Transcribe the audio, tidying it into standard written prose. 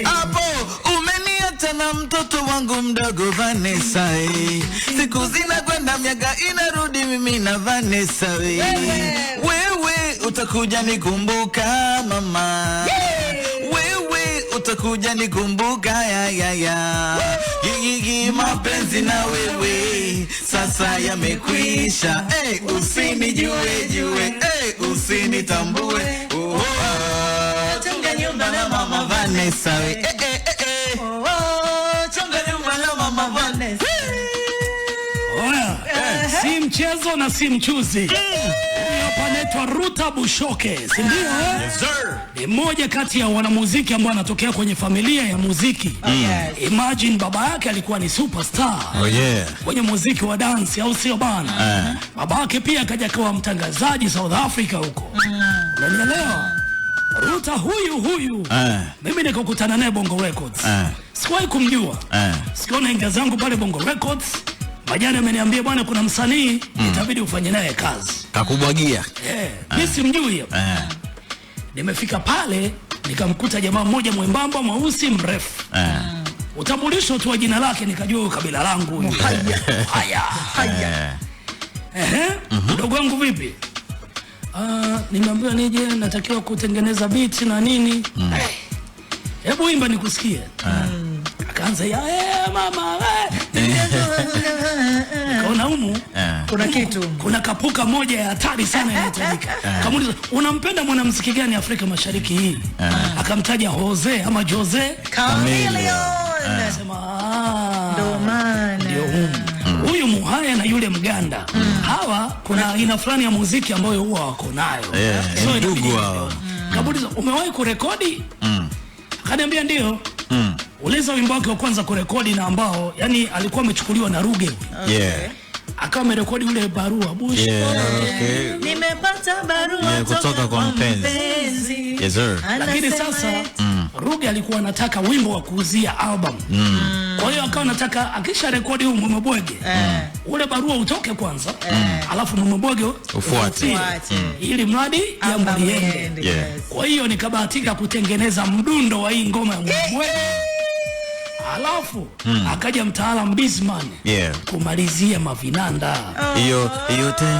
Hapo umeniacha na mtoto wangu mdogo Vanessa. Siku zinakwenda miaka inarudi mimi na Vanessa. Wewe utakuja nikumbuka mama. Wewe utakuja nikumbuka ya. Mapenzi na wewe sasa yamekwisha. Usinijue, usinitambue. Chunga nyumba na mama Vanessa. Chunga nyumba na mama Vanessa. Si mchezo na si mchuzi. Hapa anaitwa Ruta Bushoke, si ndio? Yes sir. Ni mmoja kati ya wanamuziki ambao anatokea kwenye familia ya muziki. Imagine baba yake alikuwa ni superstar. Kwenye muziki wa dance, au sio bana? Baba yake pia akaja kuwa mtangazaji South Africa huko. Unanielewa? Ruta huyu. Mimi nikakutana naye Bongo Records. Sikuwahi kumjua. Sikiona inga zangu pale Bongo Records. Majana ameniambia bwana kuna msanii itabidi ufanye naye kazi. Kakubwagia. Mimi simjui hapo. Nimefika pale nikamkuta jamaa mmoja mwembamba mweusi mrefu. Utambulisho tu wa jina lake nikajua kabila langu. Haya. Mdogo wangu vipi? Nimeambiwa nije natakiwa kutengeneza beat na nini. Hebu imba nikusikie. Akaanza mama kaona humu kuna kapuka moja ya hatari sana inahitajika. Kamuuliza unampenda mwanamuziki gani Afrika Mashariki hii? Akamtaja Jose ama Jose Chameleone. Sema ndio huyu Muhaya na yule Mganda. Hawa kuna aina fulani ya muziki ambayo huwa wako nayo. Ndugu wao. Kamuuliza umewahi kurekodi? Akaniambia ndio. Uliza wimbo wake wa kwanza kurekodi na ambao yani alikuwa amechukuliwa na Ruge. Akawa amerekodi ule barua Bush. Nimepata barua kutoka kwa mpenzi. Yes sir. Lakini sasa Ruge alikuwa anataka wimbo wa kuuzia album. Kwa hiyo akawa anataka akisha rekodi huu Mwemebwege ule barua utoke kwanza, alafu Mwemebwege ufuatie ili mradi jambo liende. Kwa hiyo nikabahatika kutengeneza mdundo wa hii ngoma ya Mwemebwege. Alafu akaja mtaalamu Bizman kumalizia mavinanda. Hiyo ten.